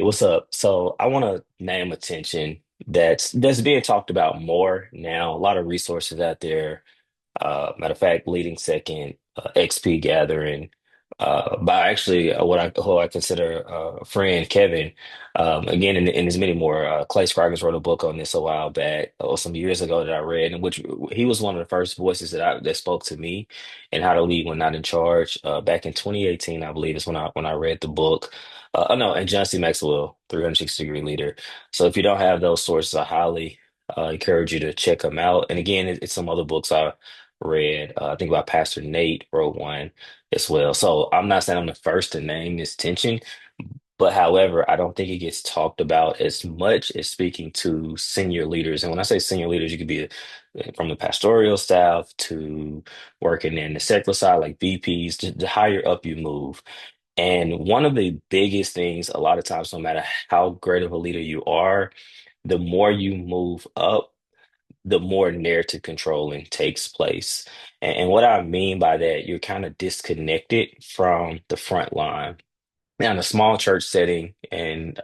what's up? So I want to name attention that's being talked about more now. A lot of resources out there. Matter of fact, leading second, XP gathering. By actually what I who I consider a friend, Kevin. Again, and there's many more. Clay Scroggins wrote a book on this a while back, or some years ago that I read, in which he was one of the first voices that spoke to me and how to lead when not in charge. Back in 2018, I believe is when I read the book. Oh no, and John C. Maxwell, 360-degree leader. So if you don't have those sources, I highly encourage you to check them out. And again, it's some other books I read. I think about Pastor Nate wrote one as well. So I'm not saying I'm the first to name this tension, but however, I don't think it gets talked about as much as speaking to senior leaders. And when I say senior leaders, you could be from the pastoral staff to working in the secular side, like VPs, the higher up you move. And one of the biggest things, a lot of times, no matter how great of a leader you are, the more you move up, the more narrative controlling takes place. And what I mean by that, you're kind of disconnected from the front line. Now, in a small church setting, and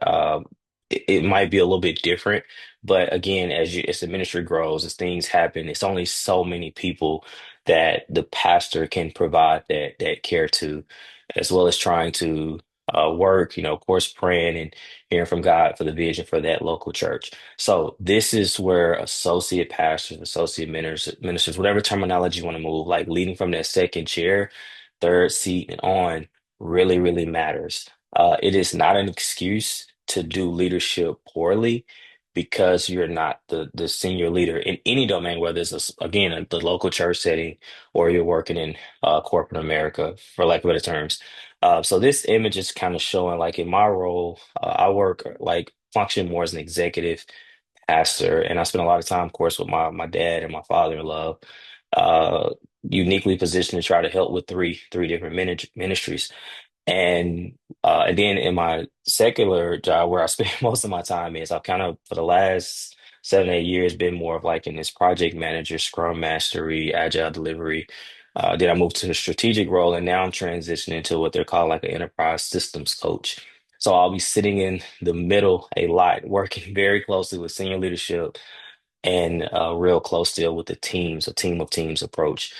it might be a little bit different, but again, as the ministry grows, as things happen, it's only so many people that the pastor can provide that care to, as well as trying to work, of course, praying and hearing from God for the vision for that local church. So this is where associate pastors, associate ministers, whatever terminology you want to move, like leading from that second chair, third seat, and on really, really matters. It is not an excuse to do leadership poorly because you're not the senior leader in any domain, whether it's again the local church setting or you're working in corporate America, for lack of better terms. So this image is kind of showing, like in my role, I work like function more as an executive pastor, and I spend a lot of time, of course, with my dad and my father-in-law. Uh, Uniquely positioned to try to help with three different ministries. And then in my secular job, where I spend most of my time is, I've kind of for the last 7, 8 years been more of like in this project manager, scrum mastery, agile delivery. Then I moved to the strategic role, and now I'm transitioning to what they're calling like an enterprise systems coach. So I'll be sitting in the middle a lot, working very closely with senior leadership and real close still with the teams, a team of teams approach.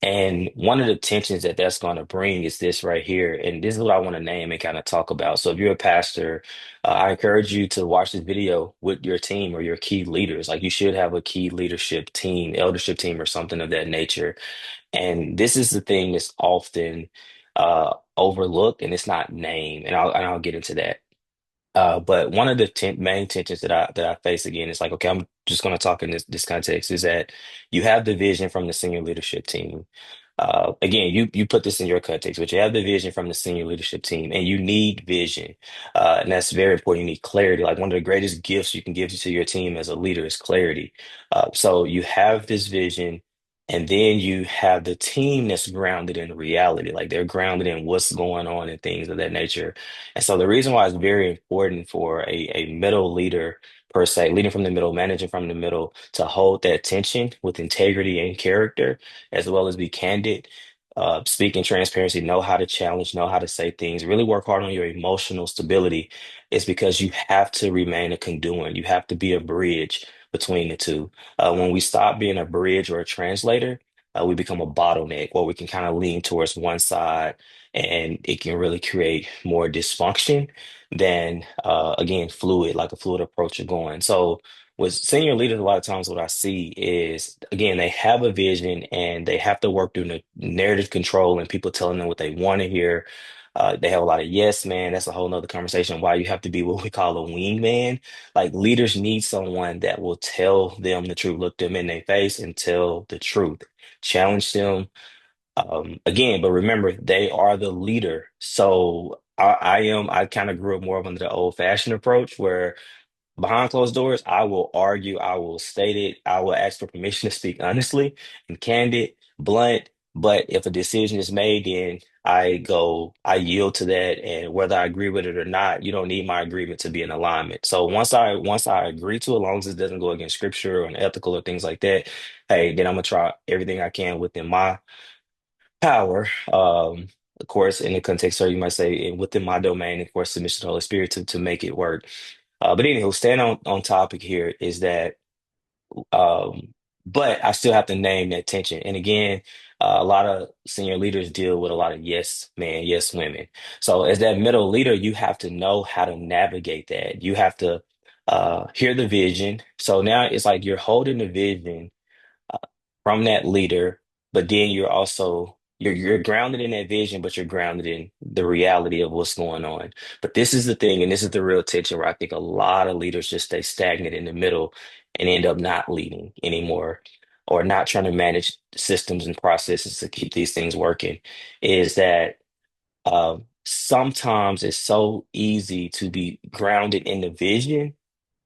And one of the tensions that that's going to bring is this right here. And this is what I want to name and kind of talk about. So if you're a pastor, I encourage you to watch this video with your team or your key leaders. Like you should have a key leadership team, eldership team, or something of that nature. And this is the thing that's often overlooked and it's not named. And I'll get into that. But one of the main tensions that I face again is like, okay, I'm just going to talk in this context is that you have the vision from the senior leadership team. Again, you put this in your context, but you have the vision from the senior leadership team, and you need vision, and that's very important. You need clarity. Like one of the greatest gifts you can give to your team as a leader is clarity. So you have this vision. And then you have the team that's grounded in reality, like they're grounded in what's going on and things of that nature. And so the reason why it's very important for a middle leader per se, leading from the middle, managing from the middle, to hold that tension with integrity and character, as well as be candid, speak in transparency, know how to challenge, know how to say things, really work hard on your emotional stability, is because you have to remain a conduit. You have to be a bridge between the two. When we stop being a bridge or a translator, we become a bottleneck, or we can kind of lean towards one side and it can really create more dysfunction than again fluid, like a fluid approach of going. So with senior leaders, a lot of times what I see is again they have a vision and they have to work through the narrative control and people telling them what they want to hear. They have a lot of yes man. That's a whole nother conversation. Why you have to be what we call a wingman. Like leaders need someone that will tell them the truth, look them in their face and tell the truth, challenge them, again, but remember, they are the leader. So I kind of grew up more of under the old-fashioned approach where behind closed doors, I will argue, I will state it, I will ask for permission to speak honestly and candid, blunt. But if a decision is made, then I yield to that. And whether I agree with it or not, you don't need my agreement to be in alignment. So once I agree to it, as long as it doesn't go against scripture or unethical or things like that, hey, then I'm gonna try everything I can within my power, of course, in the context, or you might say within my domain, of course, submission to the Holy Spirit to make it work. But anywho, staying on topic here is that um, but I still have to name that tension. And again, a lot of senior leaders deal with a lot of yes men, yes women. So as that middle leader, you have to know how to navigate that. You have to hear the vision. So now it's like you're holding the vision uh, from that leader, but then you're grounded in that vision, but you're grounded in the reality of what's going on. But this is the thing, and this is the real tension where I think a lot of leaders just stay stagnant in the middle and end up not leading anymore or not trying to manage systems and processes to keep these things working. Is that sometimes it's so easy to be grounded in the vision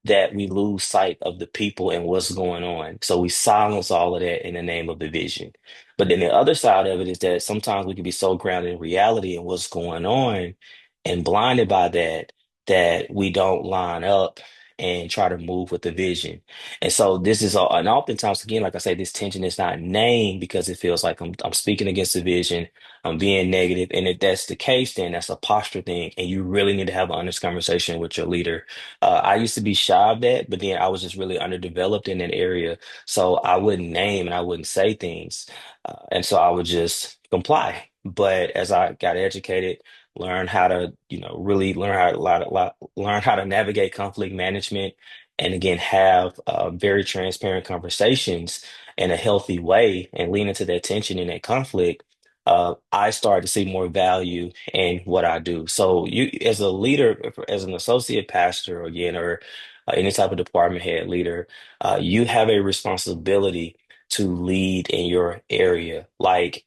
that we lose sight of the people and what's going on. So we silence all of that in the name of the vision. But then the other side of it is that sometimes we can be so grounded in reality and what's going on and blinded by that that we don't line up and try to move with the vision. And so this is all, and oftentimes again, like I say, this tension is not named because it feels like I'm speaking against the vision, I'm being negative. And if that's the case, then that's a posture thing. And you really need to have an honest conversation with your leader. I used to be shy of that, but then I was just really underdeveloped in that area. So I wouldn't name and I wouldn't say things. And so I would just comply. But as I got educated, learn how to, really learn how learn how to navigate conflict management, and again have very transparent conversations in a healthy way, and lean into that tension and that conflict. I started to see more value in what I do. So you, as a leader, as an associate pastor, again, or any type of department head leader, you have a responsibility to lead in your area. Like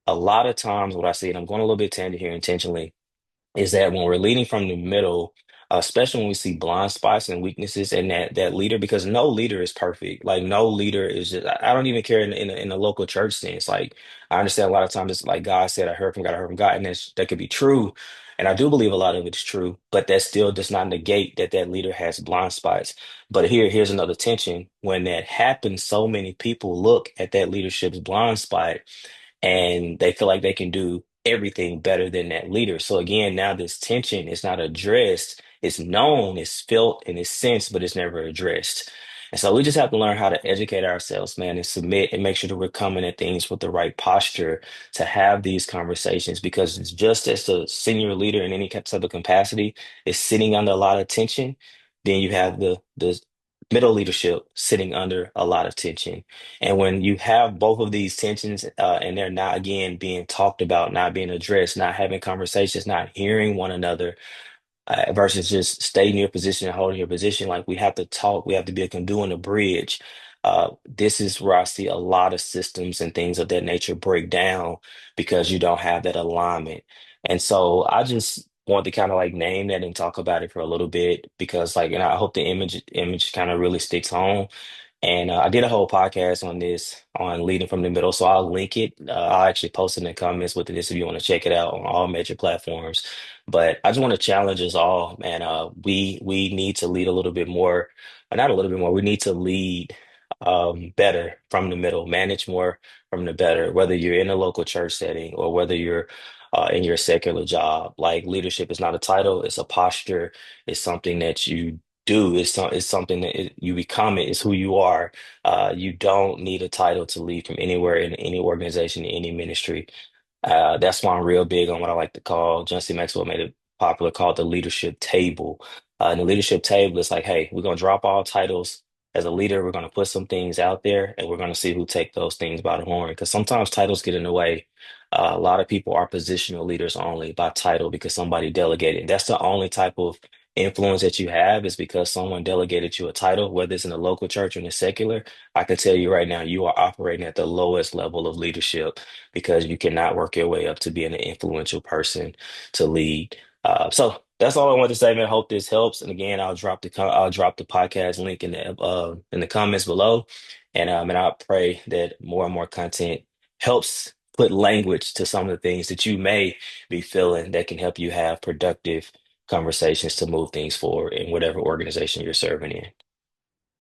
a lot of times, what I see, and I'm going a little bit tangent here intentionally, is that when we're leading from the middle, especially when we see blind spots and weaknesses in that leader, because no leader is perfect. Like no leader is just. I don't even care in a local church sense. Like I understand a lot of times it's like God said, I heard from God, I heard from God, and that could be true. And I do believe a lot of it is true, but that still does not negate that leader has blind spots. But here's another tension. When that happens, so many people look at that leadership's blind spot and they feel like they can do everything better than that leader. So again, now this tension is not addressed. It's known, it's felt, and it's sensed, but it's never addressed. And so we just have to learn how to educate ourselves, man, and submit and make sure that we're coming at things with the right posture to have these conversations. Because it's just as the senior leader in any type of capacity is sitting under a lot of tension, then you have the middle leadership sitting under a lot of tension. And when you have both of these tensions and they're not, again, being talked about, not being addressed, not having conversations, not hearing one another, versus just staying in your position and holding your position. Like we have to talk, we have to be a conduit and a bridge. This is where I see a lot of systems and things of that nature break down because you don't have that alignment. And so I just want to kind of like name that and talk about it for a little bit because like, and I hope the image kind of really sticks home. And I did a whole podcast on this, on leading from the middle. So I'll link it. I'll actually post it in the comments with this if you want to check it out on all major platforms. But I just want to challenge us all, man. We need to lead a little bit more, not a little bit more. We need to lead better from the middle, manage more from the better. Whether you're in a local church setting or whether you're in your secular job, like leadership is not a title; it's a posture. It's something that you do. It's something that you become. It's who you are. You don't need a title to lead from anywhere in any organization, in any ministry. That's why I'm real big on what I like to call, John C. Maxwell made it popular, called the leadership table. And the leadership table is like, hey, we're going to drop all titles. As a leader, we're going to put some things out there and we're going to see who take those things by the horn. Because sometimes titles get in the way. A lot of people are positional leaders only by title because somebody delegated. That's the only type of influence that you have is because someone delegated you a title, whether it's in a local church or in a secular. I can tell you right now, you are operating at the lowest level of leadership because you cannot work your way up to being an influential person to lead. So that's all I want to say, man. I hope this helps. And again, I'll drop the podcast link in the comments below. And I pray that more and more content helps put language to some of the things that you may be feeling that can help you have productive conversations to move things forward in whatever organization you're serving in.